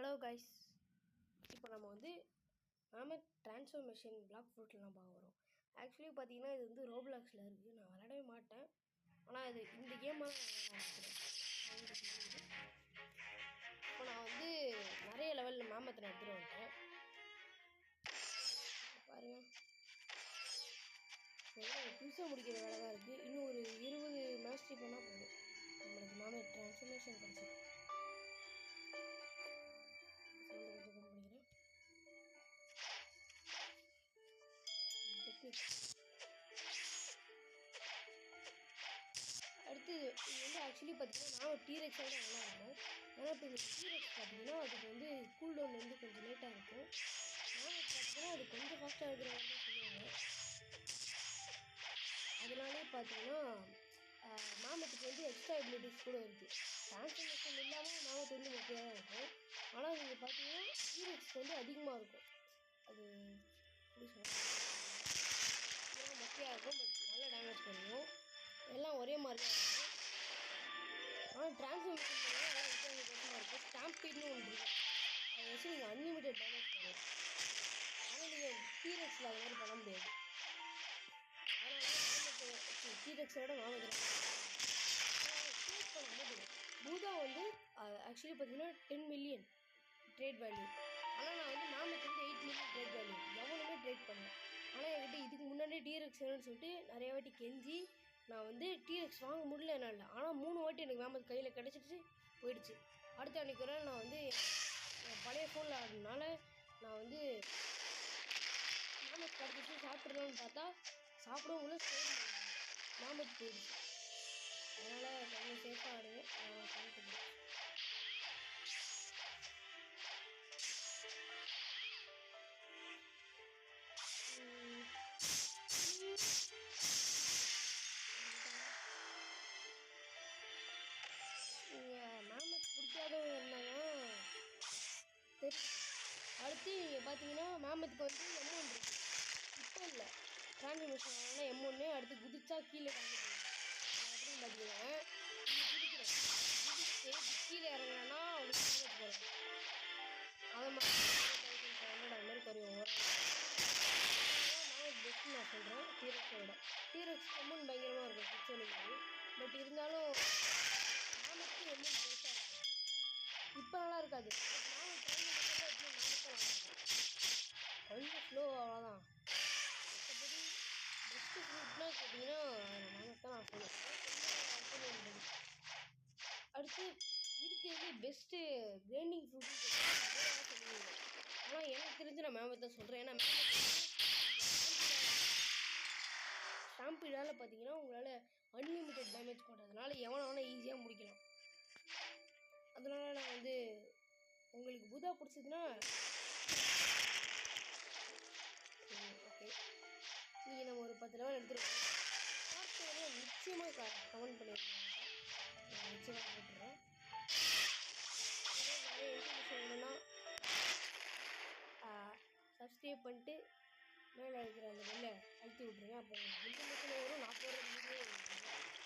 Hello guys, இப்போ நம்ம வந்து மேமத் ட்ரான்ஸ்ஃபர்மேஷன் பிளாக் ஃப்ரூட்டில் நம்ம பார்க்குறோம். ஆக்சுவலி பார்த்தீங்கன்னா இது வந்து ரோப்ளாக்ஸில் இருக்குது. நான் விளையாடவே மாட்டேன், ஆனால் இது இந்த கேமாக இப்போ நான் வந்து நிறைய லெவலில் மேமத்தை நான் எடுத்துகிட்டு வந்துட்டேன். பாருங்கள், புதுசாக முடிக்கிற வேலை தான் இருக்குது. இன்னும் ஒரு 20 மேட்ச் பண்ணால் போதும், நம்மளுக்கு மேமத் ட்ரான்ஸ்ஃபர்மேஷன் கிடச்சி. அடுத்து இது வந்து ஆக்சுவலி பார்த்தீங்கன்னா நான் டீரெக்ஸோட நல்லா இருக்கும். ஆனால் இப்போ இந்த டீரெக்ஸ் பார்த்தீங்கன்னா அதுக்கு வந்து கூல்டவுன் வந்து கொஞ்சம் லேட்டாக இருக்கும். மேமத் பார்த்தீங்கன்னா அது கொஞ்சம் ஃபாஸ்ட்டாக இருக்கிற மாதிரி தான் சொல்லுவாங்க. அதனாலே பார்த்தீங்கன்னா மேமத்துக்கு வந்து எக்ஸ்ட்ரா எபிலிட்டிஸ் கூட இருக்குது. ட்ரான்ஸ்ஃபர்மேஷன் இல்லாமல் மேமத் வந்து மொக்கையாக தான் இருக்கும். ஆனால் நீங்கள் பார்த்தீங்கன்னா டீரெக்ஸ் வந்து அதிகமாக இருக்கும். அது எப்படி சொல்லுவாங்க, மொக்கையாக இருக்கும், பட் நல்ல டேமேஜ் பண்ணுவோம். எல்லாம் ஒரே மாதிரி தான் இருக்கும். ஆனால் ட்ரான்ஸ்ஃபர்மேஷன் பண்ணால் எல்லாம் வித்தியாசமாக இருக்கும். ஸ்டாம்பீட்னு ஒன்று இருக்கும், அதை வச்சு நீங்கள் அன்லிமிட்டட் டேமேஜ் பண்ணலாம். ஆனால் நீங்கள் டீரெக்ஸில் அது மாதிரி பண்ண முடியாது. அதனால டீரெக்ஸோட மேமத் ட்ரேட் பண்ணும்போது பூதா வந்து ஆக்சுவலி பார்த்தீங்கன்னா 10 மில்லியன் ட்ரேட் வேல்யூ. ஆனால் நான் வந்து மேமத் வந்து 8 மில்லியன் ட்ரேட் வேல்யூ எவ்வளோமே ட்ரேட் பண்ணேன். ஆனால் என்கிட்ட இதுக்கு முன்னாடியே டீரெக்ஸ் வேணும்னு சொல்லிட்டு நிறைய வாட்டி கெஞ்சி நான் வந்து டீரெக்ஸ் வாங்க முடியல என்னால். ஆனால் 3 வாட்டி எனக்கு மேமத் கையில் கிடச்சிட்டு போயிடுச்சு. அடுத்த அன்றைக்கி ஒரு நாள் நான் வந்து என் பழைய ஃபோனில் ஆடுறதுனால நான் வந்து மேமத் கிடச்சிட்டு சாப்பிட்றோன்னு பார்த்தா சாப்பிடவும் உள்ள மேமத் போயிடுச்சு. அதனால் கொஞ்சம் சேஃபாக ஆடுங்க. சாப்பிட்டு மேமத் பிடிக்காதவங்க இருந்தாங்கன்னா தெரியும். அடுத்து நீங்கள் பார்த்தீங்கன்னா மேமத்துக்கு வந்து M1 இருக்குது. இப்போ இல்லை, ட்ரான்ஸ்ஃபர்மேஷன் ஆனால் M1 அடுத்து குதிச்சா கீழே காமிக்கிறேன். அப்படின்னு பார்த்தீங்கன்னா குதிக்கிறேன், குதிச்சு கீழே இறங்குறேன்னா அவனுக்கு மேமத் போகிறேன். அதை மாதிரி அது மாதிரி குறையும். மேமத் பெஸ்ட்டு நான் சொல்கிறேன் டீரெக்ஸோட. டீரெக்ஸ் M1 பயங்கரமாக இருக்கும் பிக்சர் மாதிரி. பட் இருந்தாலும் மேமத்துக்கு M1 பெருசாக இருக்கும். இப்போ நல்லா இருக்காது, கொஞ்சம் ஸ்லோ, அவ்வளோதான். மற்றபடி பெஸ்ட்டு ஃப்ரூட்னா கேட்டிங்கன்னா மேமத் தான் நான் சொல்லுவேன். அடுத்து இருக்கிறதுலே பெஸ்ட்டு கிரைண்டிங் ஃப்ரூட்னு சொல்லுவீங்க. ஆனால் எனக்கு தெரிஞ்சு நான் மேமத் தான் சொல்கிறேன். ஏன்னா ஸ்டாம்பீடால் பார்த்தீங்கன்னா உங்களால் அன்லிமிட்டட் டேமேஜ் பண்ணுறதுனால எவனை வேணால் ஈஸியாக முடிக்கலாம். அதனால நான் வந்து உங்களுக்கு பூதா பிடிச்சதுன்னா ஓகே, நீங்கள் நம்ம ஒரு 10 லெவல் எடுத்துருக்கோம். பார்த்து நிச்சயமாக கமெண்ட் பண்ணிடுறேன், நிச்சயமாக போட்டுறேன். நிறைய இன்ஃபர்மேஷன் வேணும்னா சப்ஸ்கிரைப் பண்ணிட்டு மேலே இருக்கிற அந்த வெளில அழுத்தி விட்ருங்க. அப்போ இன்ஃபர்மேஷன் வரும், நான் போடுற வீடியோ.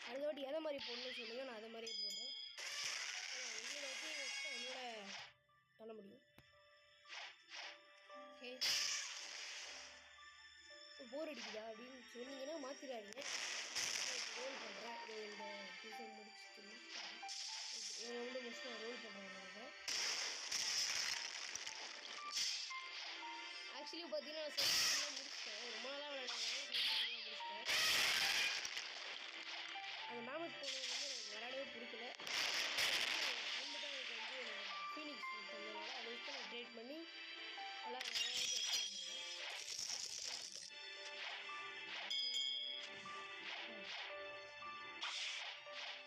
அடுத்த வாட்டி எதை மாதிரி போடணும்னு சொல்லுங்கள், நான் அதை மாதிரியே போடுறேன். என்னோட ஒப்பீனியன்ஸ் தான் என்னோட பண்ண முடியும். ஓகே, போர் அடிக்குதா அப்படின்னு சொன்னீங்கன்னா மாற்றிடாதீங்க. ரோல் பண்ணுறேன். இந்த சீசன் முடிச்சுட்டு வந்து மோஸ்ட்டாக ரோல் பண்ணுறாங்க. ஆக்சுவலி பார்த்தீங்கன்னா நான் முடிச்சிட்டேன், ரொம்ப நாளாக விளையாடுவேன், முடிச்சிட்டேன். அந்த மேமத் போனது வந்து எனக்கு விளையாடவே பிடிக்கல. ரொம்ப தான் எனக்கு வந்து ஃபீனிக்ஸ் தந்ததுனால அதை வச்சு நான் ட்ரேட் பண்ணி நல்லா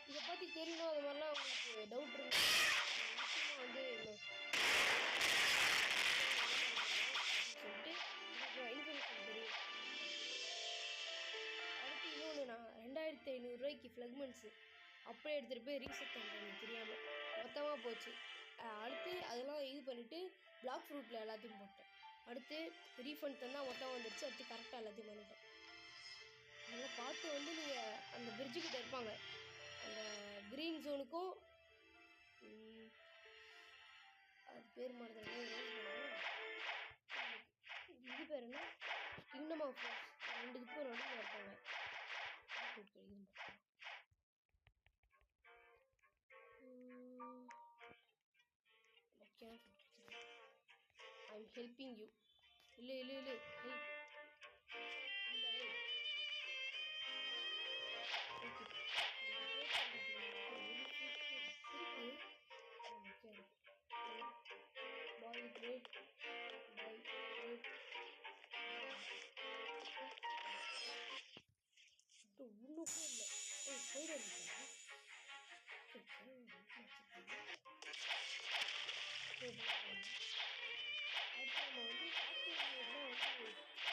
இதை பற்றி தெரியணும். அது மாதிரிலாம் உங்களுக்கு டவுட் இருக்கு நிச்சயமாக வந்து சொல்லிட்டு இன்ஃபர்மேஷன் தெரியும். அடுத்து இன்னொன்று, நான் 2500 ரூபாய்க்கு ஃப்ளக்மெண்ட்ஸு அப்படியே எடுத்துகிட்டு போய் ரீசெட் பண்ணுறேன் தெரியாமல், மொத்தமாக போச்சு. அடுத்து அதெல்லாம் இது பண்ணிவிட்டு பிளாக் ஃப்ரூட்டில் எல்லாத்தையும் போட்டேன். அடுத்து ரீஃபண்ட் தந்தால் மொத்தமாக வந்துடுச்சு. அடுத்து கரெக்டாக எல்லாத்தையும் பண்ணிட்டேன். அதெல்லாம் பார்த்து வந்து நீங்கள் அந்த பிரிட்ஜுக்கிட்ட இருப்பாங்க, அந்த க்ரீன் ஜோனுக்கும் பேர் மாறுதல் இது பேர் என்ன கிங்டம் ஆஃப் ரோஸ் ரெண்டுக்கும் நடுவில் இருப்பாங்க ஐம் ஹெல்பிங் யூ இல்லை ஹெல்ப்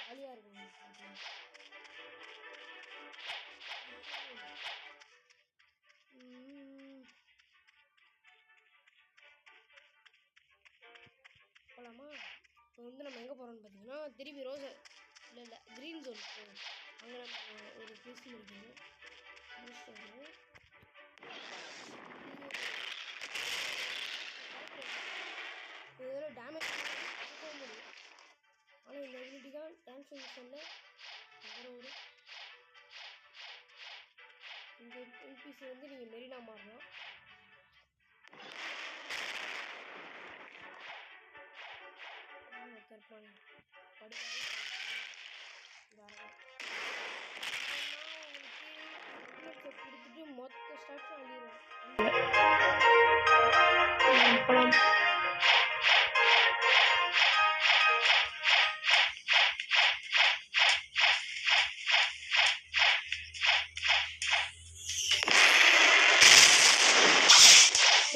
ஜாலியாக இருக்கும் போகலாமா இப்போ வந்து நம்ம எங்கே போகிறோம்னு பார்த்தீங்கன்னா திரும்பி ரோஸ் இல்லை க்ரீன் ஜோன் போகணும் அங்கே நம்ம ஒரு பீஸ் இருக்குது இதில் டேமேஜ் போக முடியும் ஆனால் இந்த எபிலிட்டி தான் டிரான்ஸ்ஃபர்மேஷனில் அப்புறம் ஒரு இந்த என்பிசி வந்து நீங்கள் மெரினா மாறலாம் தற்பான் படுக்காது கொடுத்துட்டு மொத்த ஸ்டாஃப்ஸும் அழிடுவோம்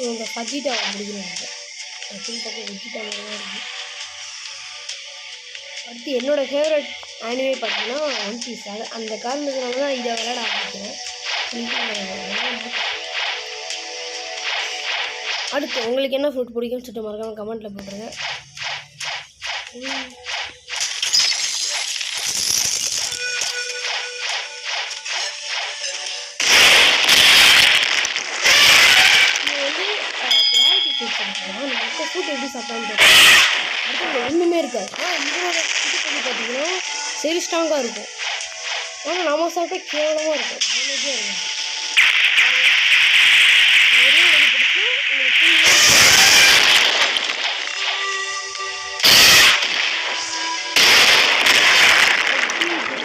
இந்த பஜிட்டா முடிக்கிறாங்க பக்கம் வெஜிட்டா இருக்குது அடுத்து என்னோடய ஃபேவரட் ஆனிமே பார்த்தீங்கன்னா ஒன் பீஸ் அது அந்த காரணத்தினால தான் இதை விளையாட ஆரம்பிக்கிறேன் அடுத்து உங்களுக்கு என்ன ஃப்ரூட் பிடிக்கும்னு சொல்லிட்டு மறக்காமல் கமெண்ட்டில் போட்டுருங்க ஃப்ரூட் எப்படி சாப்பிடான்னு அடுத்து ஒன்றுமே இருக்காது ஆனால் இதோட இது பண்ணி பார்த்தீங்கன்னா சரி ஸ்ட்ராங்காக இருக்கும் ஆனால் நம்ம சாப்பிட்டா கேவலமாக இருக்கும் டேமேஜாக இருக்கும் ஒரே ஒரு பிடிக்கும்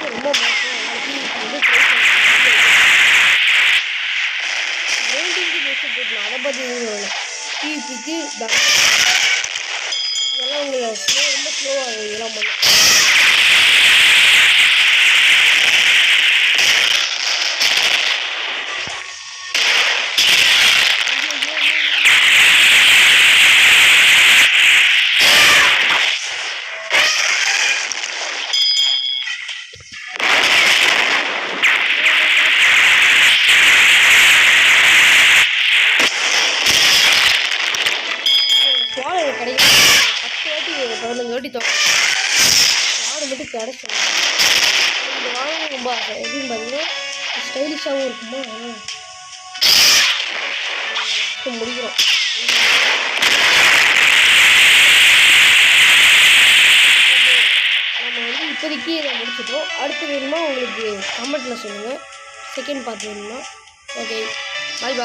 ரொம்ப மோசம் போட்டுலாம் அதை பற்றி டிவிக்கு இதெல்லாம் உங்களை ரொம்ப ஸ்லோவாக இதெல்லாம் பண்ண கிடைக்கும் 10 வாட்டி 15 வாட்டி வாடு மட்டும் கிடைக்கும் இந்த வாழை ரொம்ப ஆசை எப்படின்னு பார்த்தீங்கன்னா ஸ்டைலிஷாகவும் இருக்குமா முடிக்கிறோம் நம்ம வந்து இப்போதைக்கு இதை முடிச்சிட்டோம் அடுத்து வேணுமா உங்களுக்கு கமெண்ட்டில் சொல்லுங்கள் செகண்ட் பார்ட் வேணுமா ஓகே பாய்